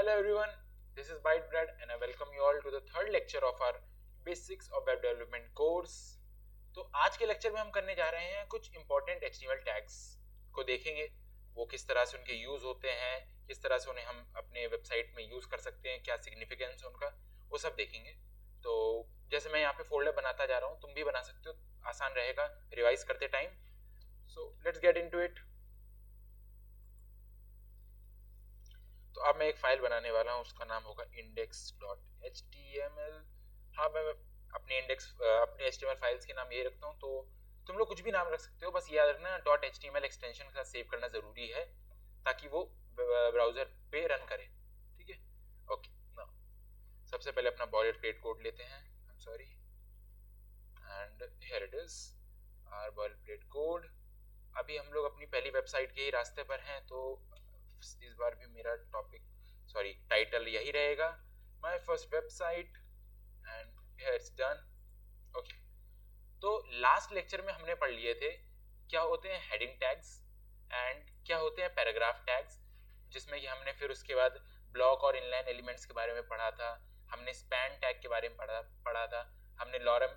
Hello everyone, this is ByteBread and I welcome you all to the third lecture of our Basics of Web Development course. तो आज के lecture में हम करने जा रहे हैं कुछ इंपॉर्टेंट HTML टैग्स को देखेंगे, वो किस तरह से उनके यूज होते हैं, किस तरह से उन्हें हम अपने वेबसाइट में यूज कर सकते हैं, क्या सिग्निफिकेंस है उनका, वो सब देखेंगे। तो जैसे मैं यहाँ पे फोल्डर बनाता जा रहा हूँ, तुम भी बना सकते हो, आसान रहेगा रिवाइज करते time. So let's get into it. तो अब मैं एक फाइल बनाने वाला हूँ, उसका नाम होगा index.html। हाँ, मैं अपने HTML फाइल्स के नाम ये रखता हूँ, तो तुम लोग कुछ भी नाम रख सकते हो, बस याद रखना .html एक्सटेंशन के साथ सेव करना जरूरी है ताकि वो ब्राउजर पे रन करे। ठीक है, ओके। नाउ सबसे पहले अपना boilerplate कोड लेते हैं, I am sorry, and here it is our boilerplate code. अभी हम लोग अपनी पहली वेबसाइट के ही रास्ते पर हैं, तो इस बार भी मेरा टाइटल यही रहेगा, my first website, and here it's done. Okay, तो लास्ट लेक्चर में हमने पढ़ लिए थे क्या होते हैं हेडिंग टैग्स एंड क्या होते हैं पैराग्राफ टैग्स, जिसमें कि हमने फिर उसके बाद ब्लॉक और इनलाइन एलिमेंट्स के बारे में पढ़ा था, हमने स्पैन टैग के बारे में पढ़ा था, हमने लॉरम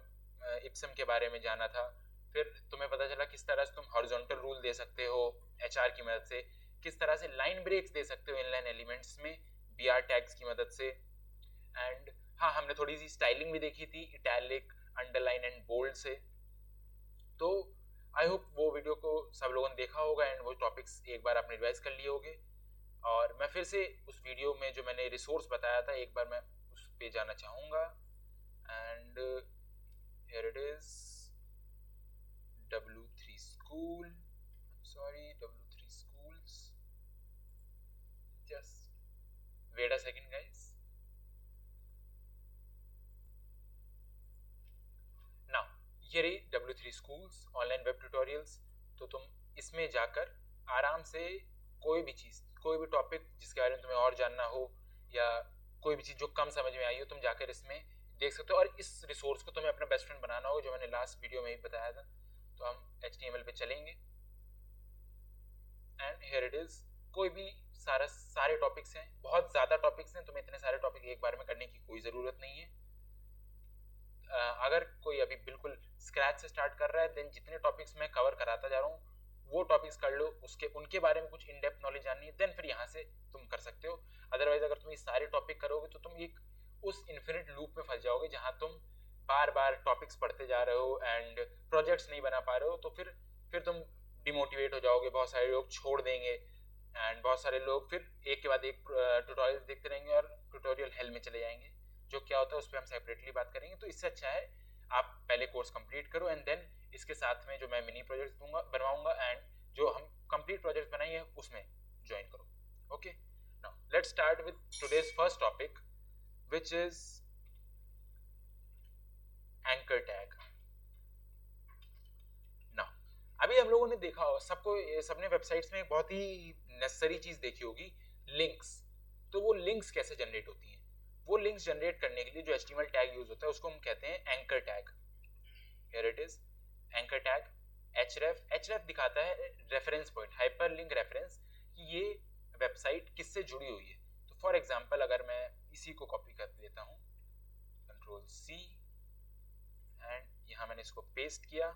इप्सम के बारे में जाना था। फिर तुम्हें पता चला किस तरह से तुम हॉरिजॉन्टल रूल दे सकते हो एचआर की मदद से, किस तरह से लाइन ब्रेक्स दे सकते हो इनलाइन एलिमेंट्स में बीआर टैग्स की मदद से। एंड हाँ, हमने थोड़ी सी स्टाइलिंग भी देखी थी इटैलिक, अंडरलाइन एंड बोल्ड से। तो आई होप वो वीडियो को सब लोगों ने देखा होगा एंड वो टॉपिक्स एक बार आपने रिवाइज कर लिए होंगे। और मैं फिर से उस वीडियो में जो मैंने रिसोर्स बताया था एक बार मैं उस पे जाना चाहूँगा, and here it is W3 School, I'm sorry, W3 Schools, just wait a second guys. Now ये रही W3 Schools online web tutorials. तो तुम इसमें जाकर आराम से कोई भी चीज़, कोई भी टॉपिक जिसके बारे में तुम्हें और जानना हो या कोई भी चीज़ जो कम समझ में आई हो, तुम जाकर इसमें देख सकते हो। और इस रिसोर्स को तुम्हें अपना बेस्ट फ्रेंड बनाना हो, जो मैंने लास्ट वीडियो में ही बताया था। तो हम HTML पे चलेंगे एंड हियर इट इज, कोई भी सारे टॉपिक्स हैं, बहुत ज़्यादा टॉपिक्स हैं, तुम्हें इतने सारे टॉपिक एक बार में करने की कोई ज़रूरत नहीं है। अगर कोई अभी बिल्कुल स्क्रैच से स्टार्ट कर रहा है, देन जितने टॉपिक्स मैं कवर कराता जा रहा हूँ वो टॉपिक्स कर लो, उसके उनके बारे में कुछ इन डेप्थ नॉलेज जाननी है, देन फिर यहाँ से तुम कर सकते हो। अदरवाइज अगर तुम ये सारे टॉपिक करोगे तो तुम एक उस इन्फिनिट लूप में फंस जाओगे जहाँ तुम बार बार टॉपिक्स पढ़ते जा रहे हो एंड प्रोजेक्ट्स नहीं बना पा रहे हो। तो फिर तुम डिमोटिवेट हो जाओगे, बहुत सारे लोग छोड़ देंगे एंड बहुत सारे लोग फिर एक के बाद एक ट्यूटोरियल देखते रहेंगे और ट्यूटोरियल हेल में चले जाएंगे, जो क्या होता है उस पर हम सेपरेटली बात करेंगे। तो इससे अच्छा है आप पहले कोर्स कंप्लीट करो एंड देन इसके साथ में जो मैं मिनी प्रोजेक्ट्स दूंगा बनवाऊंगा एंड जो हम कंप्लीट प्रोजेक्ट्स बनाएंगे उसमें ज्वाइन करो। Okay, now let's start with today's first topic which is anchor tag. Now अभी हम लोगों ने देखा हो, सबने वेबसाइट्स में बहुत ही नेसेसरी चीज देखी होगी, लिंक्स। तो वो लिंक्स कैसे जनरेट होती हैं? वो लिंक्स जनरेट करने के लिए जो HTML टैग यूज होता है उसको हम कहते हैं anchor tag. Here it is anchor tag href दिखाता है reference point, hyper link reference, कि ये वेबसाइट किससे जुड़ी हुई है। तो फॉर एग्जांपल अगर मैं इसी को कॉपी कर देता हूँ, Ctrl+C, एंड यहाँ मैंने इसको पेस्ट किया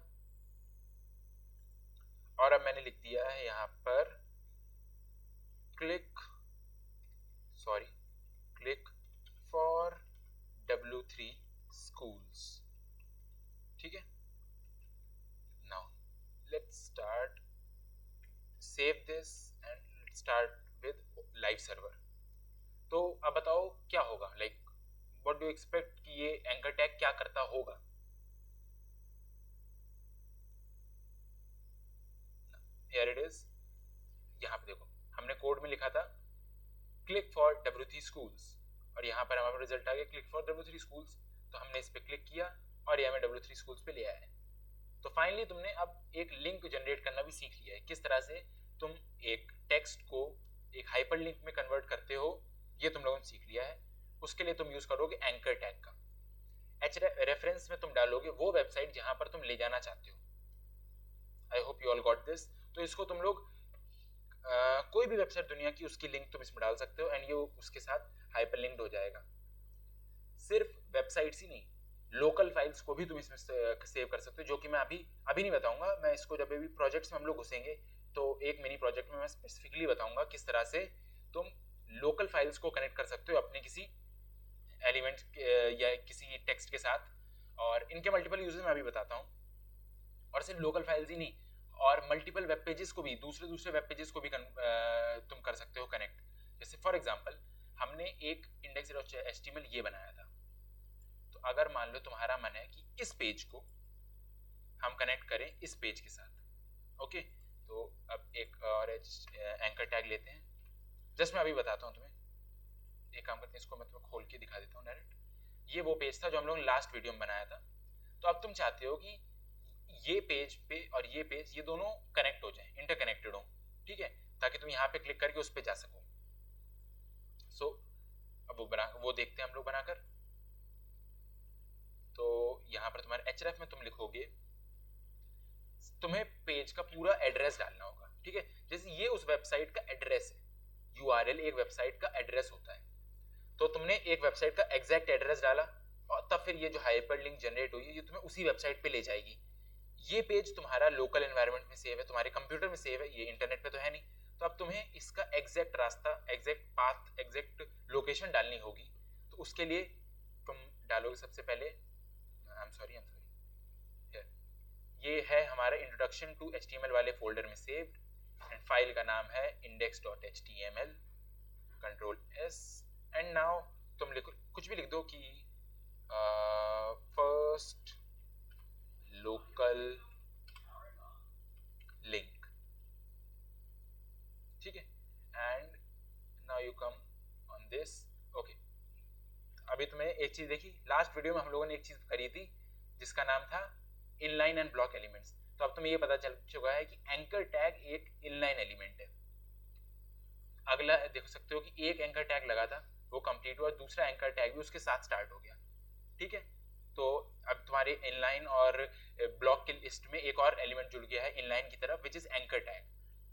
और अब मैंने लिख दिया है यहाँ पर क्लिक फॉर W3 Schools। ठीक है, now let's start, save this and let's start with live server. तो अब बताओ क्या होगा, लाइक व्हाट डू एक्सपेक्ट कि ये एंकर टैग क्या करता होगा। हियर इट इज, यहाँ पे देखो हमने कोड में लिखा था क्लिक फॉर W3 Schools और यहाँ पर हमारा रिजल्ट आ गया क्लिक फॉर W3 Schools। तो हमने इस पे क्लिक किया और ये हमें W3 Schools पे ले आया है। तो फाइनली तुमने अब एक लिंक जनरेट करना भी सीख लिया है, किस तरह से तुम एक टेक्स्ट को एक हाइपर लिंक में कन्वर्ट करते हो, ये तुम लोगों ने सीख लिया है। उसके लिए तुम यूज करोगे एंकर टैग का। रेफरेंस में तुम डालोगे वो वेबसाइट जहां पर तुम ले जाना चाहते हो। I hope you all got this. तो इसको तुम लोग कोई भी वेबसाइट दुनिया की, उसकी लिंक तुम इसमें डाल सकते हो एंड ये उसके साथ हाइपर लिंक्ड हो जाएगा। सिर्फ वेबसाइट्स ही नहीं, लोकल फाइल्स को भी तुम इसमें सेव कर सकते हो, जो कि मैं अभी नहीं बताऊंगा। मैं इसको जब भी प्रोजेक्ट्स में हम लोग घुसेंगे तो एक मिनी प्रोजेक्ट में मैं स्पेसिफिकली बताऊंगा किस तरह से तुम लोकल फाइल्स को कनेक्ट कर सकते हो अपने किसी एलिमेंट या किसी टेक्स्ट के साथ, और इनके मल्टीपल यूजेस मैं अभी बताता हूँ। और सिर्फ लोकल फाइल्स ही नहीं, और मल्टीपल वेब पेजेस को भी, दूसरे वेब पेजेस को भी तुम कर सकते हो कनेक्ट। जैसे फॉर एग्जांपल हमने एक index.html ये बनाया था, तो अगर मान लो तुम्हारा मन है कि इस पेज को हम कनेक्ट करें इस पेज के साथ, ओके, तो अब एक और एंकर टैग लेते हैं। जस्ट मैं अभी बताता हूँ तुम्हें, एक काम करते हैं, इसको मैं तुम्हें खोल के दिखा देता हूँ डायरेक्ट। ये वो पेज था जो हम लोग लास्ट वीडियो में बनाया था। तो अब तुम चाहते हो कि ये पेज पे और ये पेज, ये दोनों कनेक्ट हो जाएं, इंटरकनेक्टेड हो, ठीक है, ताकि तुम यहाँ पे क्लिक करके उस पे जा सको। सो अब वो देखते हैं हम लोग बनाकर। तो यहाँ पर तुम्हारे href में तुम लिखोगे, तुम्हें पेज का पूरा एड्रेस डालना होगा, ठीक है। जैसे ये उस वेबसाइट का एड्रेस है, URL एक वेबसाइट का एड्रेस होता है, तो तुमने एक वेबसाइट का एग्जैक्ट एड्रेस डाला और तब फिर ये जो हाइपर लिंक जनरेट हुई है ये तुम्हें उसी वेबसाइट पे ले जाएगी। ये पेज तुम्हारा लोकल एनवायरनमेंट में सेव है, तुम्हारे कंप्यूटर में सेव है, ये इंटरनेट पे तो है नहीं। तो अब तुम्हें इसका एग्जैक्ट रास्ता, एग्जैक्ट पाथ, एग्जैक्ट लोकेशन डालनी होगी। तो उसके लिए तुम डालोगे सबसे पहले, आई एम सॉरी, ये है हमारा इंट्रोडक्शन टू HTML वाले फोल्डर में सेव्ड, एंड फाइल का नाम है index.html, control S, and now तुम लिखो, कुछ भी लिख दो कि फर्स्ट लोकल लिंक, ठीक है, and now you come on this, okay. अभी तुमने एक चीज देखी, लास्ट वीडियो में हम लोगों ने एक चीज करी थी जिसका नाम था इनलाइन एंड ब्लॉक एलिमेंट्स। तो अब तुम्हें ये पता चल चुका है कि एंकर टैग एक इनलाइन एलिमेंट है। अगला देख सकते हो कि एक एंकर टैग लगा था, वो कंप्लीट हुआ, दूसरा एंकर टैग भी उसके साथ स्टार्ट हो गया, ठीक है। तो अब तुम्हारे इनलाइन और ब्लॉक की लिस्ट में एक और एलिमेंट जुड़ गया है इनलाइन की तरफ, विच इज एंकर टैग।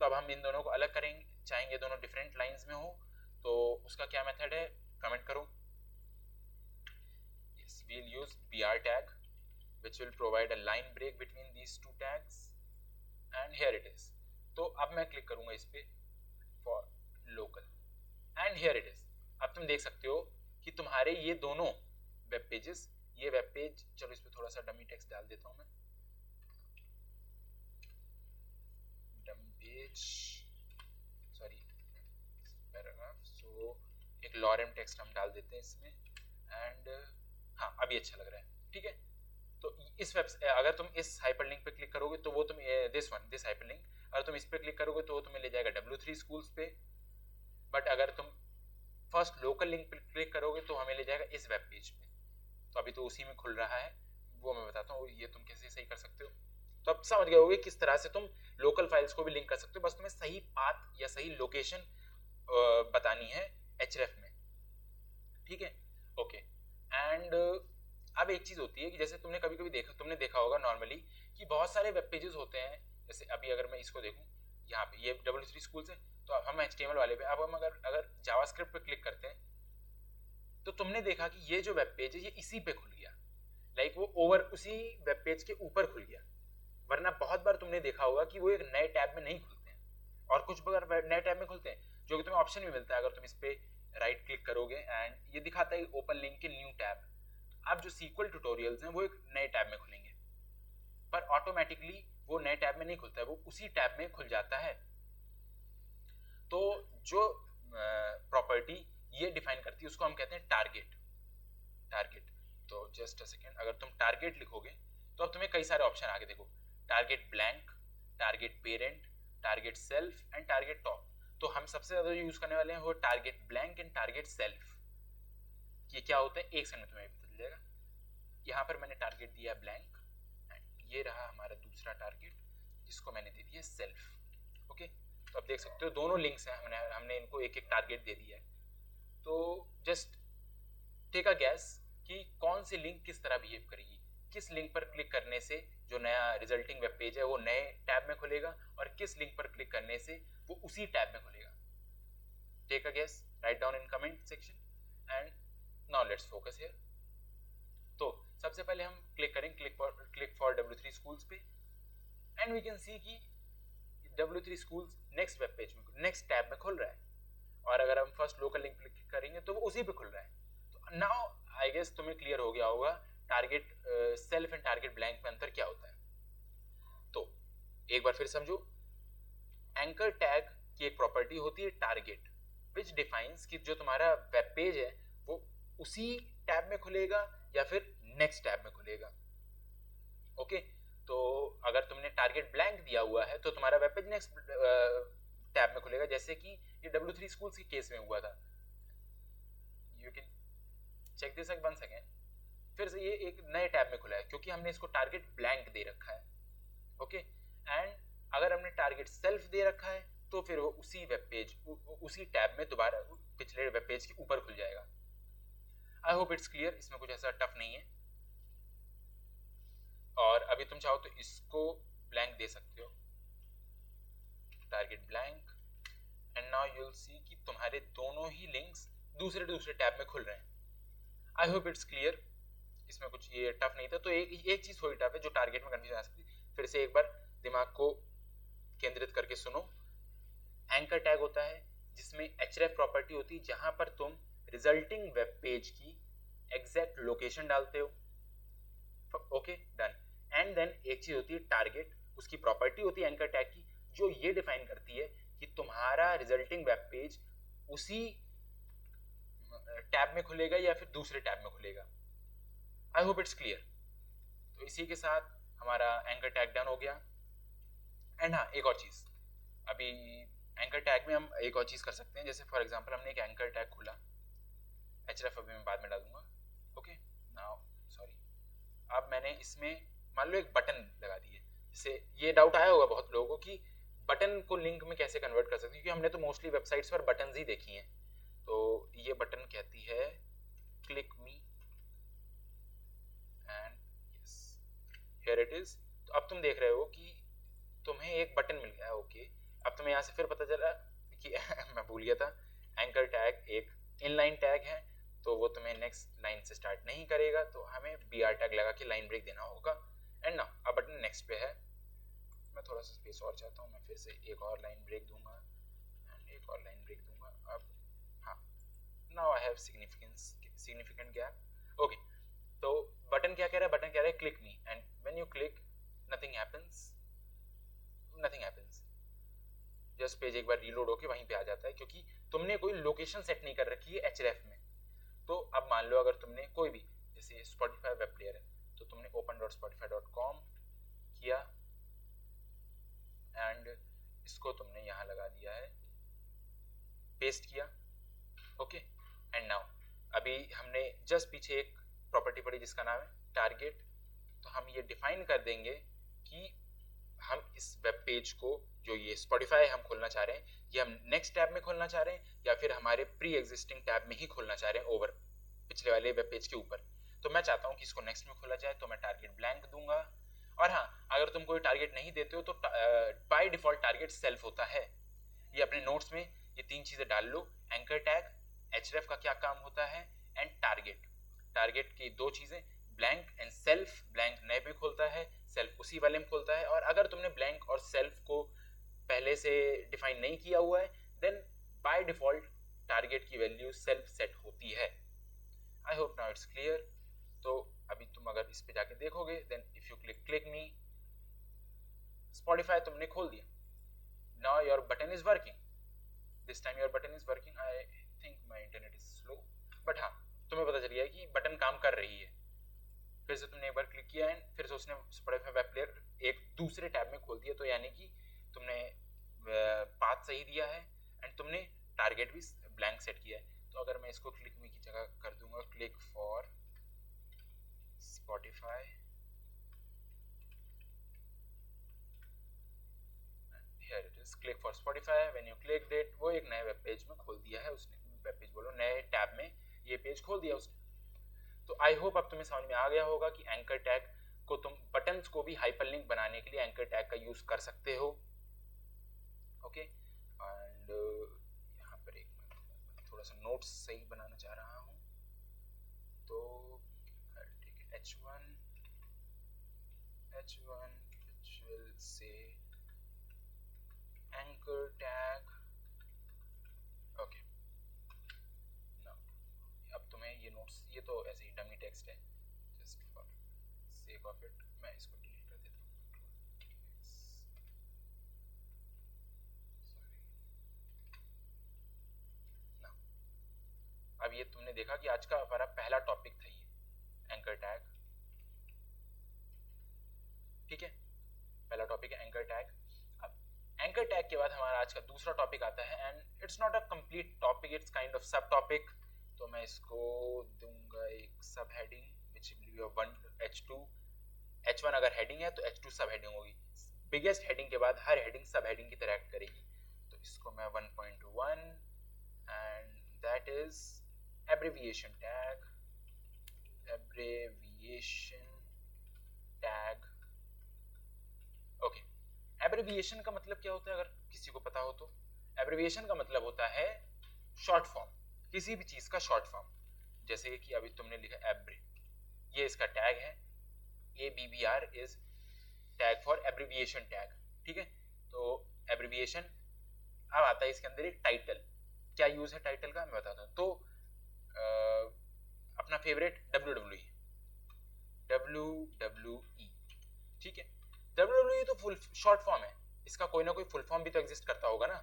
तो अब हम इन दोनों को अलग करेंगे, चाहेंगे दोनों डिफरेंट लाइंस में हो, तो उसका क्या मेथड है, कमेंट करो। yes, we'll use br tag which will provide a line break between these two tags, and here it is। तो अब मैं क्लिक करूंगा इस पे for local, and here it is। अब तुम देख सकते हो कि तुम्हारे ये दोनों वेब पेजेस, ये वेब पेज, चलो इस पे थोड़ा सा डमी टेक्स्ट डाल देता हूं मैं, डमी पेज, सॉरी पैराग्राफ, सो एक लॉरेम टेक्स्ट हम डाल देते हैं इसमें, एंड हाँ अभी अच्छा लग रहा है, ठीक है। तो इस अगर तुम इस हाइपरलिंक पे क्लिक करोगे तो वो तुम दिस हाइपरलिंक, अगर तुम इस पे क्लिक करोगे तो वो तुम्हें ले जाएगा W3 स्कूल्स पे, बट अगर तुम फर्स्ट लोकल लिंक पे क्लिक करोगे तो हमें ले जाएगा इस वेब पेज पे। तो अभी तो उसी में खुल रहा है, वो मैं बताता हूँ ये तुम कैसे सही कर सकते हो। तो अब समझ गए होगे किस तरह से तुम लोकल फाइल्स को भी लिंक कर सकते हो, बस तुम्हें सही पाथ या सही लोकेशन बतानी है href में, ठीक है, ओके। एंड अब एक चीज होती है कि जैसे तुमने कभी कभी तुमने देखा होगा नॉर्मली कि बहुत सारे वेब पेजेस होते हैं। जैसे अभी अगर मैं इसको देखूं, यहाँ पे ये W3 स्कूल से, तो अब हम HTML वाले पे, अब हम अगर जावास्क्रिप्ट पे क्लिक करते हैं तो तुमने देखा कि ये जो वेब पेज है ये इसी पे खुल गया, लाइक वो उसी वेब पेज के ऊपर खुल गया। वरना बहुत बार तुमने देखा होगा कि वो एक नए टैब में नहीं खुलते हैं, और कुछ बार नए टैब में खुलते हैं, जो कि तुम्हें ऑप्शन भी मिलता है अगर तुम इस पे राइट क्लिक करोगे, एंड ये दिखाता है ओपन लिंक के न्यू टैब। अब जो सीक्वल ट्यूटोरियल्स हैं वो एक नए टैब में खुलेंगे, पर ऑटोमेटिकली वो नए टैब में नहीं खुलता है, वो उसी टैब में खुल जाता है। तो जो प्रॉपर्टी ये डिफाइन करती है उसको हम कहते हैं टारगेट। तो जस्ट अ सेकेंड, अगर तुम टारगेट लिखोगे तो अब तुम्हें कई सारे ऑप्शन आगे देखो, target blank, target parent, target self and target top. तो हम सबसे ज्यादा यूज करने वाले हैं वो target blank and target self. ये क्या होता है एक सेकंड में तुम्हें पता चल जाएगा। यहाँ पर मैंने टारगेट दिया ब्लैंक, ये रहा हमारा दूसरा टारगेट जिसको मैंने दे दिया सेल्फ, ओके। तो अब देख सकते हो दोनों लिंक्स हैं, हमने इनको एक एक टारगेट दे दिया है। तो जस्ट टेक अ गैस कि कौन सी लिंक किस तरह बिहेव करेगी, किस लिंक पर क्लिक करने से जो नया रिजल्टिंग वेब पेज है वो नए टैब में खुलेगा, और किस लिंक पर क्लिक करने से वो उसी टैब में खुलेगा। Take a guess, write down in comment section and now let's focus here. तो सबसे पहले हम क्लिक करें क्लिक फॉर W3 Schools पे एंड वी कैन सी कि W3 Schools next web page में, नेक्स्ट टैब में खुल रहा है, और अगर हम फर्स्ट लोकल लिंक क्लिक करेंगे तो वो उसी पे खुल रहा है। तो नाउ आई गेस तुम्हें क्लियर हो गया होगा target self and target blank में अंतर क्या होता है। तो एक बार फिर समझो, एंकर टैग की एक प्रॉपर्टी होती है टारगेट, विच डिफाइंस कि जो तुम्हारा वेब पेज है वो उसी टैब में खुलेगा या फिर नेक्स्ट टैब में खुलेगा। ओके, तो अगर तुमने टारगेट ब्लैंक दिया हुआ है तो तुम्हारा वेब पेज नेक्स्ट टैब में खुलेगा, जैसे कि ये W3 Schools के केस में हुआ था। You can check this once again, फिर से ये एक नए टैब में खुला है क्योंकि हमने इसको टारगेट ब्लैंक दे रखा है। ओके, एंड अगर हमने टारगेट सेल्फ दे रखा है तो फिर वो उसी वेब पेज उसी टैब में दोबारा पिछले वेब पेज के ऊपर खुल जाएगा। आई होप इट्स क्लियर, इसमें कुछ ऐसा टफ नहीं है। और अभी तुम चाहो तो इसको ब्लैंक दे सकते हो, target blank, and now you will see कि तुम्हारे दोनों ही लिंक्स दूसरे टैब में खुल रहे हैं। आई होप इट्स क्लियर, इसमें कुछ ये टफ नहीं था। तो एक चीज थोड़ी टफ है जो टारगेट में कंफ्यूजन आ सकती है। फिर से एक बार दिमाग को केंद्रित करके सुनो। एंकर टैग होता है जिसमें href प्रॉपर्टी होती है, जहां पर तुम रिजल्टिंग वेब पेज की एग्जैक्ट लोकेशन डालते हो। Okay done. एंड देन एक चीज होती है टारगेट, उसकी प्रॉपर्टी होती है एंकर टैग की, जो ये डिफाइन करती है कि तुम्हारा रिजल्टिंग वेब पेज उसी टैब में खुलेगा या फिर दूसरे टैब में खुलेगा। आई होप इट्स क्लियर। तो इसी के साथ हमारा एंकर टैग डन हो गया। एंड हाँ, एक और चीज, अभी एंकर टैग में हम एक और चीज कर सकते हैं। जैसे फॉर एग्जांपल हमने एक एंकर टैग खोला, href अभी मैं बाद में डालूंगा। ओके नाउ सॉरी, अब मैंने इसमें मान लो एक बटन लगा दिए। जैसे ये डाउट आया होगा बहुत लोगों को कि बटन को लिंक में कैसे कन्वर्ट कर सकते हैं, क्योंकि हमने तो मोस्टली वेबसाइट्स पर बटन ही देखी हैं। तो ये बटन कहती है click me and yes here it is. तो अब तुम देख रहे हो कि तुम्हें एक बटन मिल गया। ओके, अब तुम्हें यहाँ से फिर पता चला कि मैं भूल गया था, एंकर टैग एक इनलाइन टैग है तो वो तुम्हें नेक्स्ट लाइन से स्टार्ट नहीं करेगा, तो हमें br टैग लगा के लाइन ब्रेक देना होगा। एंड नाउ अब बटन नेक्स्ट पे है, मैं थोड़ा सा स्पेस और चाहता हूँ, मैं फिर से एक और लाइन ब्रेक दूंगा एंड एक और लाइन ब्रेक दूंगा। अब हाँ, now I have significant gap. Okay, तो बटन क्या कह रहा है, बटन कह रहा है click me, and when you click nothing happens, just page एक बार रीलोड होके वहीं पे आ जाता है, क्योंकि तुमने कोई लोकेशन सेट नहीं कर रखी है href में। तो अब मान लो अगर तुमने कोई भी, जैसे Spotify वेब प्लेयर है, तो तुमने open.spotify.com किया एंड इसको तुमने यहाँ लगा दिया है, पेस्ट किया। ओके, एंड नाउ अभी हमने जस्ट पीछे एक प्रॉपर्टी पढ़ी जिसका नाम है टारगेट। तो हम ये डिफाइन कर देंगे कि हम इस वेब पेज को, जो ये Spotify हम खोलना चाह रहे हैं, ये हम नेक्स्ट टैब में खोलना चाह रहे हैं या फिर हमारे प्री एग्जिस्टिंग टैब में ही खोलना चाह रहे हैं ओवर पिछले वाले वेब पेज के ऊपर। तो मैं चाहता हूँ कि इसको नेक्स्ट में खोला जाए, तो मैं टारगेट ब्लैंक दूंगा। और हाँ, अगर तुम कोई टारगेट नहीं देते हो तो बाय डिफॉल्ट टारगेट सेल्फ होता है। ये अपने नोट्स में ये तीन चीजें डाल लो, एंकर टैग, href का क्या काम होता है, एंड टारगेट। टारगेट की दो चीजें, ब्लैंक एंड सेल्फ। ब्लैंक नए में खोलता है, सेल्फ उसी वाले में खोलता है। और अगर तुमने ब्लैंक और सेल्फ को पहले से डिफाइन नहीं किया हुआ है, देन बाय डिफॉल्ट टारगेट की वैल्यू सेल्फ सेट होती है। I hope now it's clear. तो अभी तुम अगर इस पे जाके देखोगे, then if you click me, Spotify तुमने खोल दिया, now your button is working, this time your button is working। I think my internet is slow, but हाँ, तुम्हें पता चल गया कि बटन काम कर रही है। फिर से तुमने एक बार क्लिक किया एंड फिर से उसने Spotify वेब प्लेयर एक दूसरे टैब में खोल दिया। तो यानी कि तुमने पाथ सही दिया है एंड तुमने टारगेट भी ब्लैंक सेट किया है। तो अगर मैं इसको क्लिक मी की जगह कर दूंगा click for Spotify, here it is, click for Spotify, when you clicked it, वो एक नए वेब पेज में खोल दिया है उसने, वेब पेज बोलो, नए टैब में ये पेज खोल दिया उसने। तो आई होप अब तुम्हें समझ में आ गया होगा कि एंकर टैग को तुम बटन्स को भी हाइपरलिंक बनाने के लिए एंकर टैग का यूज कर सकते हो। ओके, एंड यहाँ पर एक थोड़ा सा नोट्स सही बनाना चाह रहा हूँ, तो h1 which will say anchor tag. Okay, अब तुम्हें ये नोट्स, ये तो ऐसे ही डमी टेक्स्ट है, just for sake of it मैं इसको डिलीट कर देता हूँ, अब ये तुमने देखा कि आज का हमारा पहला टॉपिक था ये एंकर टैग, ठीक है, पहला टॉपिक है एंकर टैग। अब एंकर टैग के बाद हमारा आज का दूसरा टॉपिक आता है, and it's not a complete topic, it's kind of सब टॉपिक, तो मैं इसको दूंगा एक सब heading which will be 1 h2 h1 अगर हेडिंग है तो h2 सब हेडिंग होगी, बिगेस्ट हेडिंग के बाद हर हेडिंग सब हेडिंग की तरह एक्ट करेगी, तो इसको मैं 1.1 and that is abbreviation tag, abbreviation tag। Okay, abbreviation का मतलब क्या होता है अगर किसी को पता हो तो? एब्रिविएशन का मतलब होता है शॉर्ट फॉर्म, किसी भी चीज का शॉर्ट फॉर्म, जैसे कि अभी तुमने लिखा एब्रे, ये इसका टैग है, ABBR is tag for abbreviation tag, ठीक है। तो एब्रिविएशन, अब आता है इसके अंदर एक टाइटल, क्या यूज है टाइटल का मैं बताता हूँ। तो अपना फेवरेट WWE, ठीक है, WWE तो फुल शॉर्ट फॉर्म है, इसका कोई ना कोई फुल फॉर्म भी तो एग्जिस्ट करता होगा ना,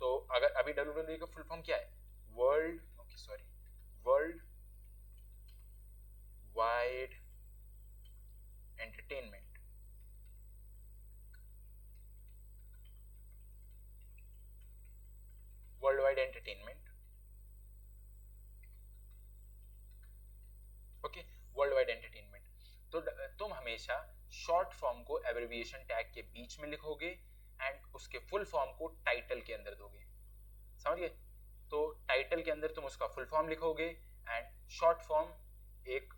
तो अगर अभी WWE का फुल फॉर्म क्या है? World wide entertainment, world wide entertainment, okay, world wide entertainment. तो तुम हमेशा शॉर्ट फॉर्म को एब्रिविएशन टैग के बीच में लिखोगे एंड उसके फुल फॉर्म को टाइटल के अंदर दोगे, समझ गए? तो टाइटल के अंदर तुम उसका फुल फॉर्म लिखोगे एंड शॉर्ट फॉर्म एक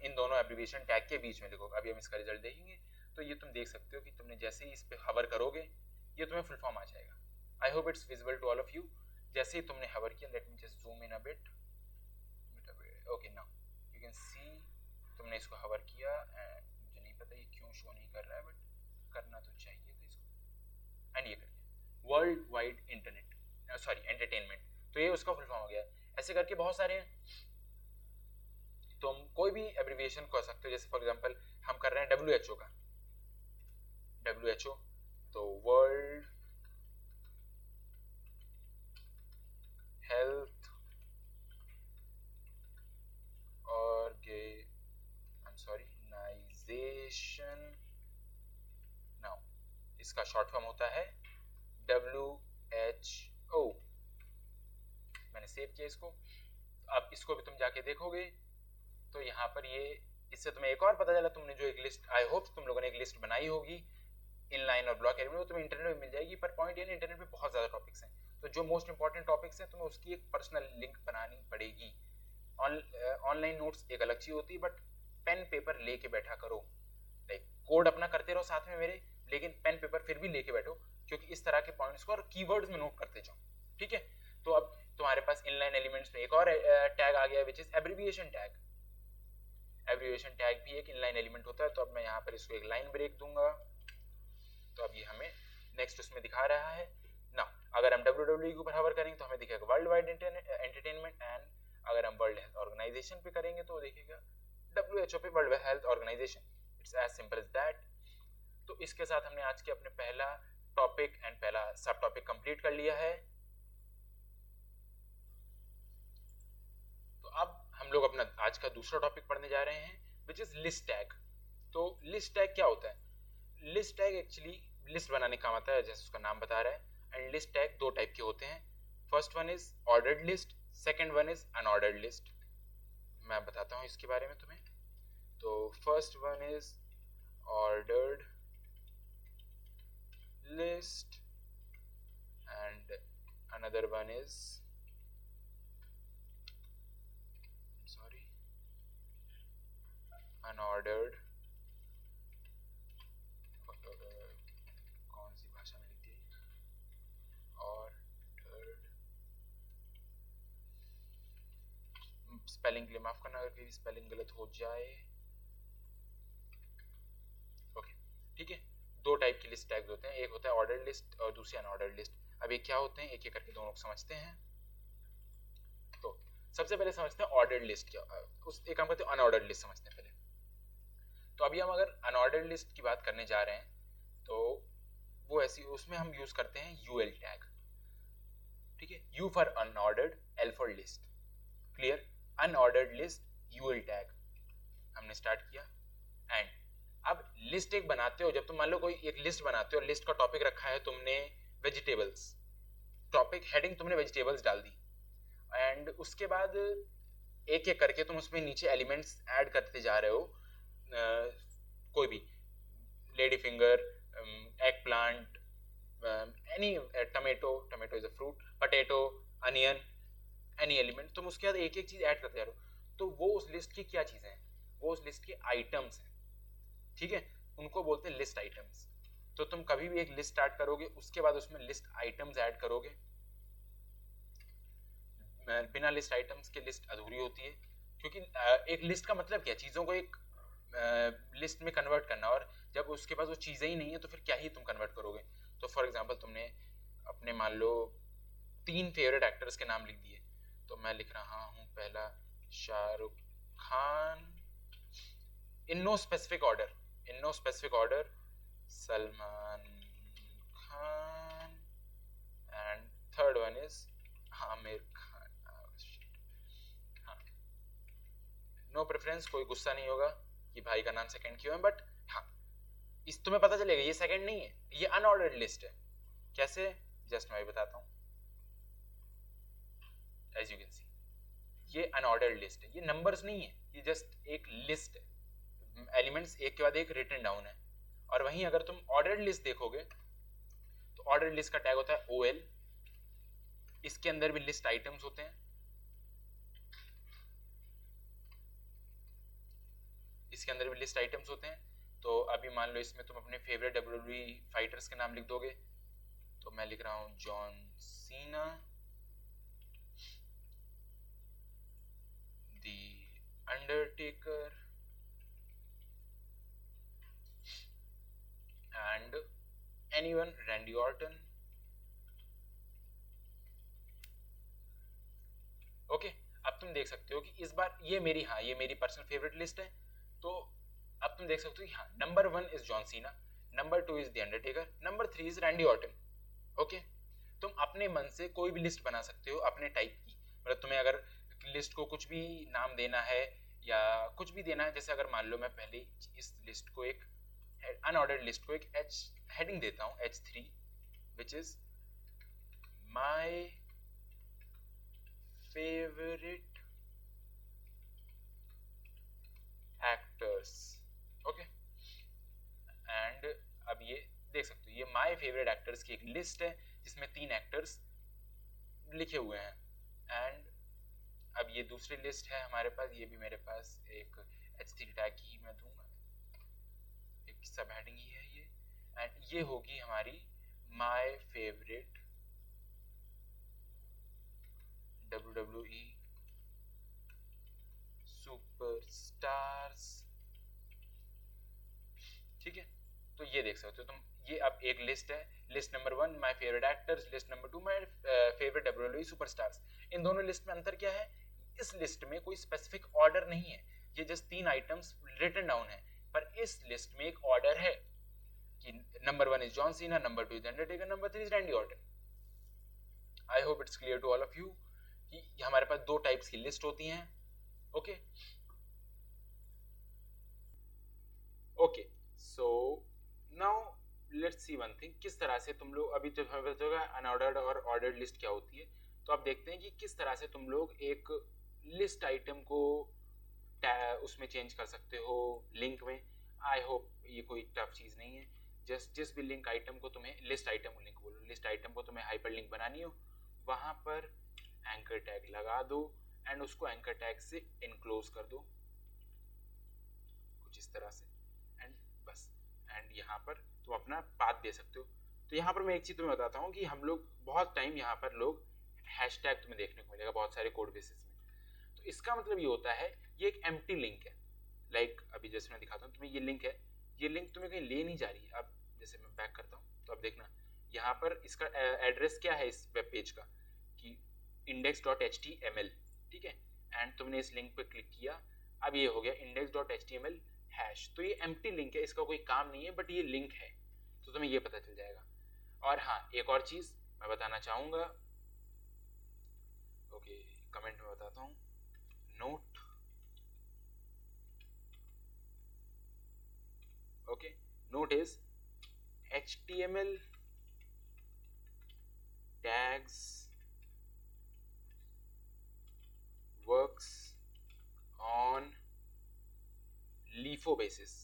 इन दोनों एब्रिविएशन टैग के बीच में लिखोगे। अभी हम इसका रिजल्ट देखेंगे, तो ये तुम देख सकते हो कि तुमने जैसे ही इस पे हवर करोगे ये तुम्हें फुल फॉर्म आ जाएगा। I hope it's visible to all of you. जैसे ही तुमने हवर किया, let me just zoom in a bit, okay now you can see, तुमने इसको हवर किया एंड मुझे नहीं पता ये क्यों शो नहीं कर रहा है, बट करना तो चाहिए था इसको, एंड ये कर दिया, world wide internet, sorry entertainment, तो ये उसका फुल फॉर्म हो गया। ऐसे करके बहुत सारे हैं, तुम कोई भी एब्रिविएशन कर सकते हो, जैसे फॉर एग्जांपल हम कर रहे हैं WHO का, WHO, तो वर्ल्ड हेल्थ ऑर्गेनाइजेशन, नाउ इसका शॉर्ट फॉर्म होता है WHO। मैंने सेव किया इसको, अब इसको भी तुम जाके देखोगे तो यहाँ पर ये, इससे तुम्हें एक और पता चला, तुमने जो एक लिस्ट, आई होप तुम लोगों ने एक लिस्ट बनाई होगी इनलाइन और ब्लॉक एलिमेंट, वो तुम्हें इंटरनेट में मिल जाएगी, पर पॉइंट ये ना, इंटरनेट पे बहुत ज्यादा टॉपिक्स हैं, तो जो मोस्ट इंपॉर्टेंट टॉपिक्स हैं तुम्हें उसकी एक पर्सनल लिंक बनानी पड़ेगी। ऑनलाइन नोट्स एक अलग चीज होती है, बट पेन पेपर लेके बैठा करो, लाइक कोड अपना करते रहो साथ में मेरे, लेकिन पेन पेपर फिर भी लेके बैठो, क्योंकि इस तरह के पॉइंट्स को और कीवर्ड्स में नोट करते जाओ, ठीक है। तो अब तुम्हारे पास इनलाइन एलिमेंट्स में एक और टैग आ गया, which is abbreviation tag. Abbreviation tag भी एक इनलाइन एलिमेंट होता है, तो अब मैं यहाँ पर इसको एक लाइन ब्रेक दूंगा, तो अब ये हमें नेक्स्ट उसमें दिखा रहा है ना। अगर हम WWE के ऊपर हवर करेंगे तो हमें दिखेगा वर्ल्ड वाइड एंटरटेनमेंट, एंड अगर हम वर्ल्ड हेल्थ ऑर्गेनाइजेशन पे करेंगे तो देखेगा WHO पे world health organisation. It's as simple as that. तो इसके साथ हमने आज के अपने पहला टॉपिक एंड पहला सब टॉपिक कंप्लीट कर लिया है। तो अब हम लोग अपना आज का दूसरा टॉपिक पढ़ने जा रहे हैं, विच इज लिस्ट टैग। तो लिस्ट टैग क्या होता है? लिस्ट टैग एक्चुअली लिस्ट बनाने का काम आता है, जैसे उसका नाम बता रहा है, एंड लिस्ट टैग दो टाइप के होते हैं। First one is ordered list, second one is unordered list. मैं बताता हूँ इसके बारे में तुम्हें। तो first one is ordered list and another one is, sorry, unordered, कौन सी भाषा में लिखती है, और स्पेलिंग के लिए माफ करना अगर कहीं स्पेलिंग गलत हो जाए। ओके ठीक है, दो टाइप की लिस्ट टैग्स होते हैं, एक होता है ऑर्डर्ड लिस्ट और दूसरी अनऑर्डर्ड लिस्ट। अब ये क्या होते हैं एक एक करके दोनों को समझते हैं। तो सबसे पहले समझते हैं ऑर्डर्ड लिस्ट क्या, उस एक काम करते हैं अनऑर्डर्ड लिस्ट समझते हैं पहले। तो अभी हम अगर अनऑर्डर्ड लिस्ट की बात करने जा रहे हैं तो वो ऐसी, उसमें हम यूज करते हैं यूएल टैग। ठीक है, U for unordered, L for list. Clear, unordered list UL tag हमने स्टार्ट किया। एंड अब लिस्ट एक बनाते हो, जब तुम मान लो कोई एक लिस्ट बनाते हो, लिस्ट का टॉपिक रखा है तुमने वेजिटेबल्स, टॉपिक हेडिंग तुमने वेजिटेबल्स डाल दी, एंड उसके बाद एक एक करके तुम उसमें नीचे एलिमेंट्स ऐड करते जा रहे हो। कोई भी lady finger, egg plant, any tomato, tomato is a fruit, potato, onion, any element, तुम उसके बाद एक एक चीज ऐड करते जा रहे हो। तो वो उस लिस्ट की क्या चीजें हैं, वो उस लिस्ट के आइटम्स हैं। ठीक है, उनको बोलते हैं लिस्ट आइटम्स। तो तुम कभी भी एक लिस्ट स्टार्ट करोगे उसके बाद उसमें लिस्ट आइटम्स ऐड करोगे। बिना लिस्ट आइटम्स के लिस्ट अधूरी होती है, क्योंकि एक लिस्ट का मतलब क्या है, चीज़ों को एक लिस्ट में कन्वर्ट करना, और जब उसके पास वो चीज़ें ही नहीं है तो फिर क्या ही तुम कन्वर्ट करोगे। तो फॉर एग्जांपल तुमने अपने मान लो 3 फेवरेट एक्टर्स के नाम लिख दिए, तो मैं लिख रहा हूँ पहला Shahrukh Khan, in no specific order, in no specific order, Salman Khan, and third one is Aamir Khan. हाँ, नो प्रेफरेंस, कोई गुस्सा नहीं होगा कि भाई का नाम सेकंड क्यों है, बट हाँ इस तुम्हें पता चलेगा ये सेकंड नहीं है, ये अनऑर्डर्ड लिस्ट है। कैसे, जस्ट मैं बताता हूँ। एज यू कैन सी ये अनऑर्डर्ड लिस्ट है, ये नंबर्स नहीं है, ये जस्ट एक लिस्ट है, एलिमेंट्स एक के बाद एक रिटन डाउन है। और वहीं अगर तुम ऑर्डर्ड लिस्ट देखोगे तो ऑर्डर्ड लिस्ट का टैग होता है OL, इसके अंदर भी लिस्ट आइटम्स होते हैं, इसके अंदर भी लिस्ट आइटम्स होते हैं। तो अभी मान लो इसमें तुम अपने फेवरेट WWE फाइटर्स के नाम लिख दोगे, तो मैं लिख रहा हूं John Cena, the Undertaker and anyone, Randy Orton. Okay, अब तुम देख सकते हो कि इस बार ये मेरी, हाँ ये मेरी पर्सनल फेवरेट लिस्ट है। तो अब तुम देख सकते हो कि हाँ number 1 is John Cena, number 2 is the Undertaker, number 3 is Randy Orton. Okay, तुम अपने मन से कोई भी लिस्ट बना सकते हो अपने टाइप की, मतलब तुम्हें अगर लिस्ट को कुछ भी नाम देना है या कुछ भी देना है, जैसे अगर मान लो मैं पहले इस लिस्ट को एक अनऑर्डर्ड लिस्ट को एक H हेडिंग देता हूँ, H3, which is my favourite actors. Okay, and अब ये देख सकते हो ये माय फेवरेट एक्टर्स की एक लिस्ट है जिसमें 3 एक्टर्स लिखे हुए हैं। एंड अब ये दूसरी लिस्ट है हमारे पास, ये भी मेरे पास एक H3 टैग ही मैं दूंगा, एक सब हेडिंग ही है ये, एंड ये होगी हमारी माय फेवरेट WWE सुपरस्टार्स। ठीक है, तो ये देख सकते हो तुम, ये अब एक लिस्ट है, list number 1 my favourite actors, list number 2 my favourite WWE superstars. इन दोनों लिस्ट में अंतर क्या है, इस लिस्ट में कोई स्पेसिफिक ऑर्डर नहीं है, ये जस्ट 3 आइटम्स रिटन डाउन है, पर इस लिस्ट में एक ऑर्डर है कि number 1 is John Cena, number 2 is Undertaker, number 3 is Randy Orton. I hope it's clear to all of you कि हमारे पास 2 टाइप्स की लिस्ट होती हैं। Okay okay, so now let's see one thing, किस तरह से तुम लोग, अभी जब हमें पता होगा अनऑर्डर्ड और ऑर्डर्ड लिस्ट क्या होती है, तो आप देखते हैं कि किस तरह से तुम लोग एक लिस्ट आइटम को उसमें चेंज कर सकते हो लिंक में। आई होप ये कोई टफ चीज़ नहीं है, जस्ट जिस भी लिंक आइटम को तुम्हें, लिस्ट आइटम लिंक बोलो, लिस्ट आइटम को तुम्हें हाइपर लिंक बनानी हो, वहाँ पर एंकर टैग लगा दो एंड उसको एंकर टैग से इनक्लोज कर दो कुछ इस तरह से, एंड बस, एंड यहाँ पर तुम अपना पाथ दे सकते हो। तो यहाँ पर मैं एक चीज़ तुम्हें बताता हूँ कि हम लोग बहुत टाइम यहाँ पर लोग हैशटैग तुम्हें देखने को मिलेगा बहुत सारे कोड बेसिस में। तो इसका मतलब ये होता है ये एक एम्प्टी लिंक है। लाइक अभी जैसे मैं दिखाता हूँ तुम्हें, ये लिंक है, ये लिंक तुम्हें कहीं ले नहीं जा रही है। अब जैसे मैं बैक करता हूँ तो अब देखना यहाँ पर इसका एड्रेस क्या है इस वेब पेज का कि index.html, ठीक है। एंड तुमने इस लिंक पे क्लिक किया, अब ये हो गया index.html हैश। तो ये एम्प्टी लिंक है, इसका कोई काम नहीं है, बट ये लिंक है, तो तुम्हें ये पता चल जाएगा। और हाँ, एक और चीज मैं बताना चाहूंगा, ओके कमेंट में बताता हूँ, note, okay, note is HTML tags works on LIFO basis,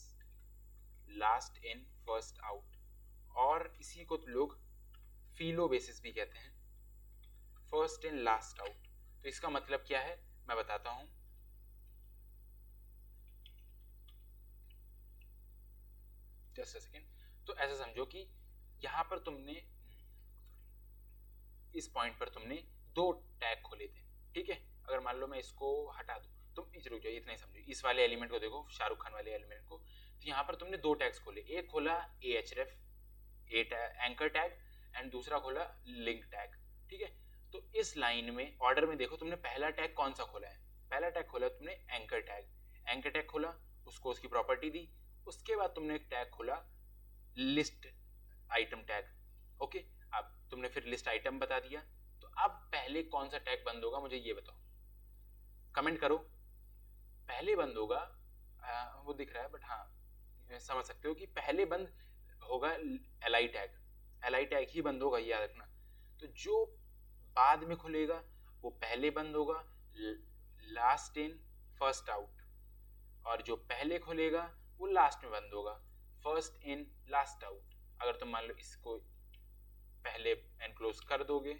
last in first out, और इसी को लोग FILO basis भी कहते हैं, फर्स्ट इन लास्ट आउट। तो इसका मतलब क्या है मैं बताता हूं, जस्ट अ सेकेंड। तो ऐसा समझो कि यहां पर तुमने इस पॉइंट पर तुमने दो टैग खोले थे, ठीक है। अगर मान लो मैं इसको हटा दूं, तुम रुक जाओ, इतना ही समझो, इस वाले एलिमेंट को देखो, शाहरुख खान वाले एलिमेंट को। तो यहाँ पर तुमने दो टैग्स खोले, एक खोला ahref एंकर टैग एंड दूसरा खोला लिंक टैग, ठीक है। तो इस लाइन में ऑर्डर में देखो, तुमने पहला टैग कौन सा खोला है, पहला टैग खोला तुमने एंकर टैग, एंकर टैग खोला, उसको उसकी प्रॉपर्टी दी, उसके बाद तुमने एक टैग खोला लिस्ट आइटम टैग, ओके। अब तुमने फिर लिस्ट आइटम बता दिया, तो अब पहले कौन सा टैग बंद होगा मुझे ये बताओ, कमेंट करो। पहले बंद होगा वो दिख रहा है, बट हाँ समझ सकते हो कि पहले बंद होगा li टैग, li टैग ही बंद होगा, याद रखना। तो जो बाद में खुलेगा वो पहले बंद होगा, लास्ट इन फर्स्ट आउट, और जो पहले खुलेगा वो लास्ट में बंद होगा, फर्स्ट इन लास्ट आउट। अगर तुम मान लो इसको पहले एनक्लोज कर दोगे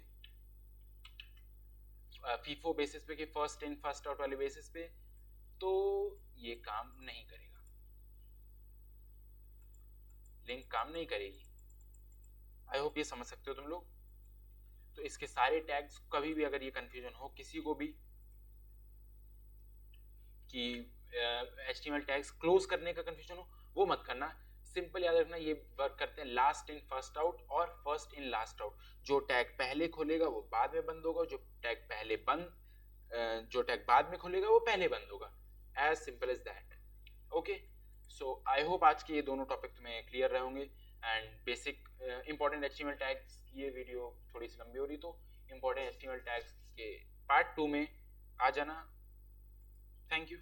फीफो बेसिस पे कि फर्स्ट इन फर्स्ट आउट वाले बेसिस पे, तो ये काम नहीं करेगा, लिंक काम नहीं करेगी। आई होप ये समझ सकते हो तुम लोग। तो इसके सारे टैग्स, कभी भी अगर ये कंफ्यूजन हो किसी को भी कि HTML टैग्स क्लोज करने का कंफ्यूजन हो, वो मत करना, सिंपल याद रखना ये वर्क करते हैं लास्ट इन फर्स्ट आउट और फर्स्ट इन लास्ट आउट। जो टैग पहले खोलेगा वो बाद में बंद होगा, जो टैग पहले बंद जो टैग बाद में खोलेगा वो पहले बंद होगा, as simple as that, okay. So I hope आज के ये दोनों टॉपिक तुम्हें क्लियर रहे होंगे, and basic important HTML tags की ये वीडियो थोड़ी सी लंबी हो रही, तो इंपॉर्टेंट HTML टैग्स के पार्ट 2 में आ जाना। Thank you.